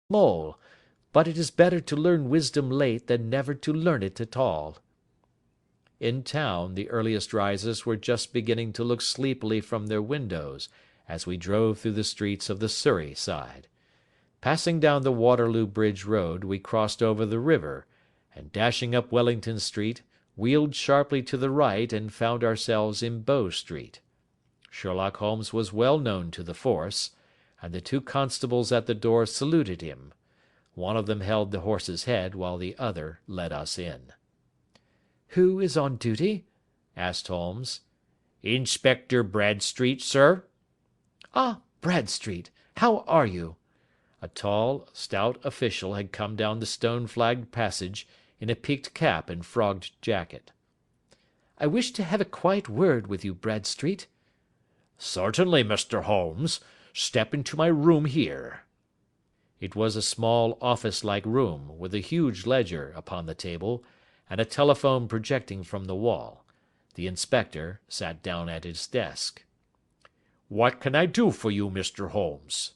mole, but it is better to learn wisdom late than never to learn it at all. In town, the earliest risers were just beginning to look sleepily from their windows as we drove through the streets of the Surrey side. Passing down the Waterloo Bridge Road, we crossed over the river, and dashing up Wellington Street, wheeled sharply to the right and found ourselves in Bow Street. Sherlock Holmes was well known to the force, and the two constables at the door saluted him. One of them held the horse's head, while the other led us in. "Who is on duty?" asked Holmes. "Inspector Bradstreet, sir." "Ah, Bradstreet, how are you?" A tall, stout official had come down the stone-flagged passage in a peaked cap and frogged jacket. "I wish to have a quiet word with you, Bradstreet." "Certainly, Mr. Holmes. Step into my room here." It was a small office-like room, with a huge ledger upon the table, and a telephone projecting from the wall. The inspector sat down at his desk. "What can I do for you, Mr. Holmes?"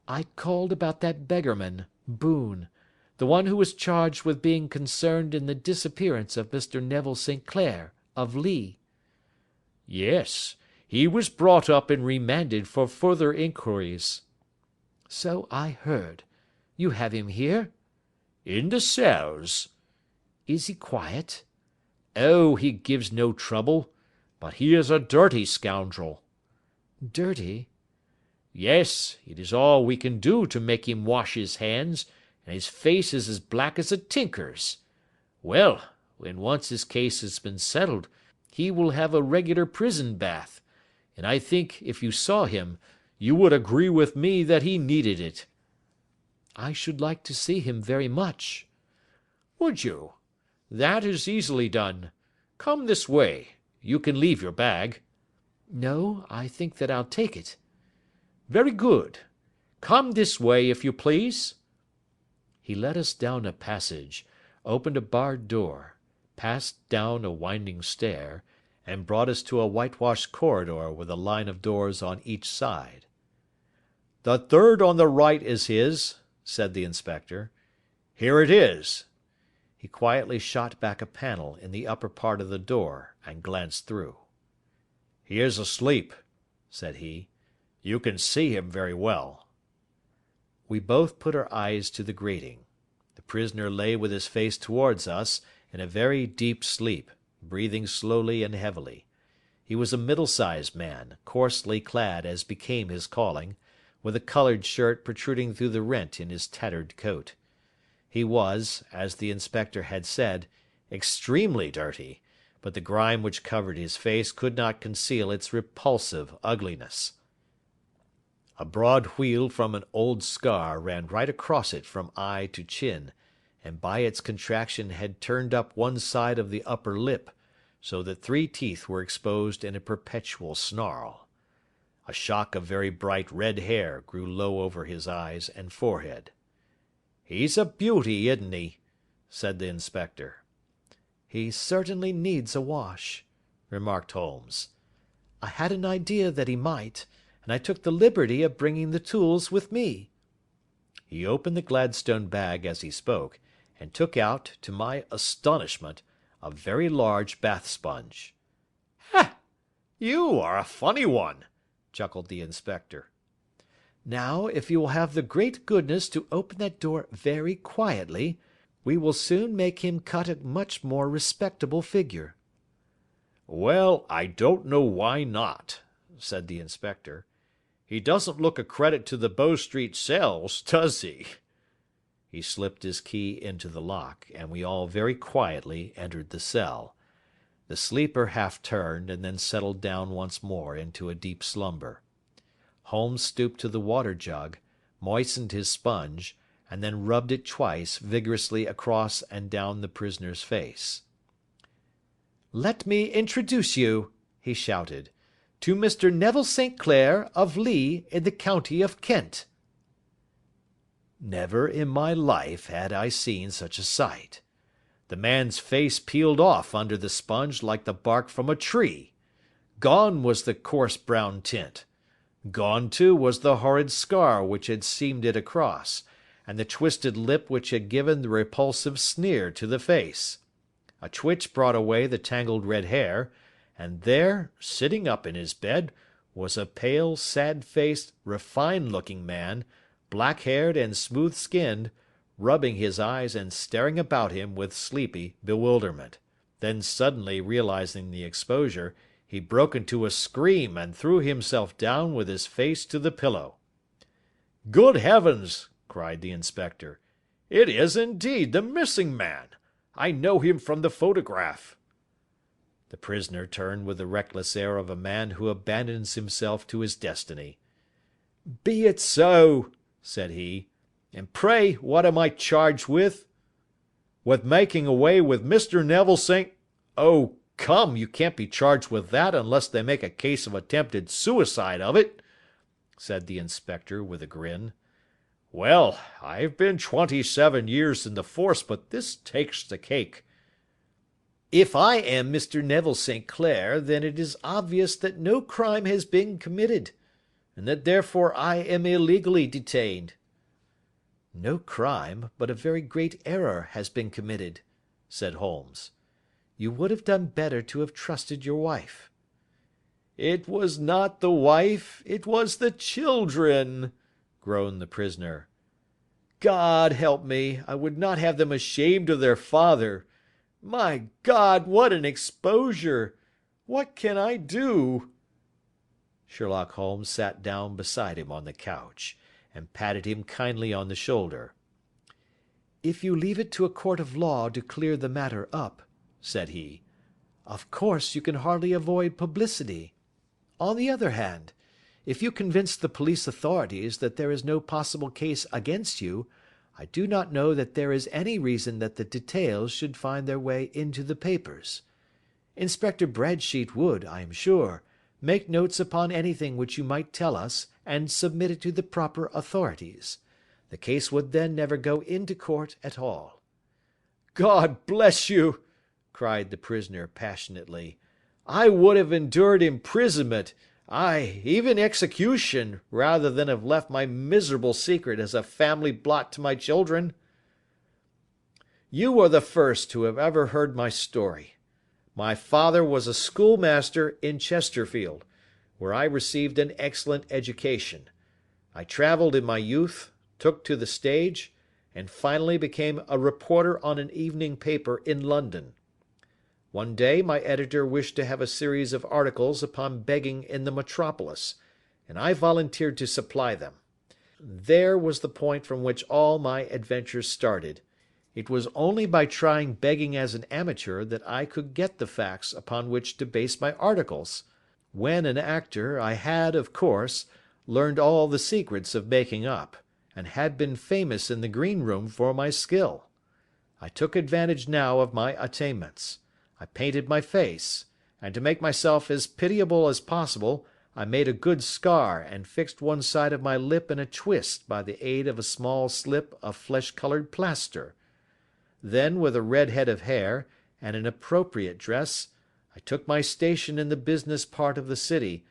"I called about that beggarman, Boone, the one who was charged with being concerned in the disappearance of Mr. Neville St. Clair, of Lee." "Yes, he was brought up and remanded for further inquiries." "So I heard. You have him here?" "In the cells." "Is he quiet?" "Oh, he gives no trouble. But he is a dirty scoundrel." "Dirty?" "Yes, it is all we can do to make him wash his hands, and his face is as black as a tinker's. Well, when once his case has been settled, he will have a regular prison bath, and I think, if you saw him, you would agree with me that he needed it." "I should like to see him very much." "Would you? That is easily done. Come this way. You can leave your bag." "No, I think that I'll take it." "Very good. Come this way, if you please." He led us down a passage, opened a barred door, passed down a winding stair, and brought us to a whitewashed corridor with a line of doors on each side. "The third on the right is his," said the inspector. "Here it is." He quietly shot back a panel in the upper part of the door and glanced through. "He is asleep," said he. "You can see him very well." We both put our eyes to the grating. The prisoner lay with his face towards us in a very deep sleep, breathing slowly and heavily. He was a middle-sized man, coarsely clad as became his calling, with a coloured shirt protruding through the rent in his tattered coat. He was, as the inspector had said, extremely dirty, but the grime which covered his face could not conceal its repulsive ugliness. A broad wheal from an old scar ran right across it from eye to chin, and by its contraction had turned up one side of the upper lip, so that 3 teeth were exposed in a perpetual snarl. A shock of very bright red hair grew low over his eyes and forehead. "He's a beauty, isn't he?" said the inspector. "He certainly needs a wash," remarked Holmes. "I had an idea that he might, and I took the liberty of bringing the tools with me." He opened the Gladstone bag as he spoke, and took out, to my astonishment, a very large bath sponge. "Ha! You are a funny one," chuckled the inspector. "Now, if you will have the great goodness to open that door very quietly, we will soon make him cut a much more respectable figure." "Well, I don't know why not," said the inspector. "He doesn't look a credit to the Bow Street cells, does he?" He slipped his key into the lock, and we all very quietly entered the cell. The sleeper half turned, and then settled down once more into a deep slumber. Holmes stooped to the water jug, moistened his sponge, and then rubbed it twice vigorously across and down the prisoner's face. "Let me introduce you," he shouted, "to Mr. Neville St. Clair, of Lee, in the county of Kent." Never in my life had I seen such a sight. The man's face peeled off under the sponge like the bark from a tree. Gone was the coarse brown tint. Gone, too, was the horrid scar which had seamed it across, and the twisted lip which had given the repulsive sneer to the face. A twitch brought away the tangled red hair, and there, sitting up in his bed, was a pale, sad-faced, refined-looking man, black-haired and smooth-skinned, rubbing his eyes and staring about him with sleepy bewilderment. Then suddenly realizing the exposure, he broke into a scream and threw himself down with his face to the pillow. "Good heavens!" cried the inspector. "It is indeed the missing man. I know him from the photograph." The prisoner turned with the reckless air of a man who abandons himself to his destiny. "Be it so," said he. "And pray what am I charged with?" "With making away with Mr. Neville St. Oh, come, you can't be charged with that unless they make a case of attempted suicide of it," said the inspector with a grin. "Well, I've been 27 years in the force, but this takes the cake." "If I am Mr. Neville St. Clair, then it is obvious that no crime has been committed, and that therefore I am illegally detained." "No crime, but a very great error has been committed," said Holmes. "You would have done better to have trusted your wife." "It was not the wife, it was the children," groaned the prisoner. "God help me, I would not have them ashamed of their father. My God, what an exposure! What can I do?" Sherlock Holmes sat down beside him on the couch, and patted him kindly on the shoulder. "If you leave it to a court of law to clear the matter up," said he, "of course you can hardly avoid publicity. On the other hand, if you convince the police authorities that there is no possible case against you, I do not know that there is any reason that the details should find their way into the papers. Inspector Bradsheet would, I am sure, make notes upon anything which you might tell us and submit it to the proper authorities. The case would then never go into court at all." "God bless you!" cried the prisoner passionately. "I would have endured imprisonment, aye, even execution, rather than have left my miserable secret as a family blot to my children. You are the first who have ever heard my story. My father was a schoolmaster in Chesterfield, where I received an excellent education. I travelled in my youth, took to the stage, and finally became a reporter on an evening paper in London. One day my editor wished to have a series of articles upon begging in the metropolis, and I volunteered to supply them. There was the point from which all my adventures started. It was only by trying begging as an amateur that I could get the facts upon which to base my articles. When an actor, I had, of course, learned all the secrets of making up, and had been famous in the green room for my skill. I took advantage now of my attainments. I painted my face, and to make myself as pitiable as possible, I made a good scar and fixed one side of my lip in a twist by the aid of a small slip of flesh-coloured plaster. Then, with a red head of hair, and an appropriate dress, I took my station in the business part of the city,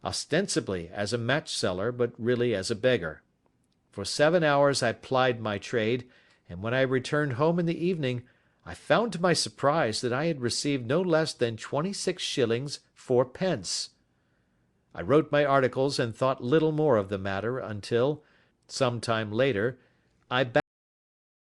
ostensibly as a match-seller, but really as a beggar. For 7 hours I plied my trade, and when I returned home in the evening, I found to my surprise that I had received no less than 26 shillings 4 pence. I wrote my articles and thought little more of the matter until, some time later, I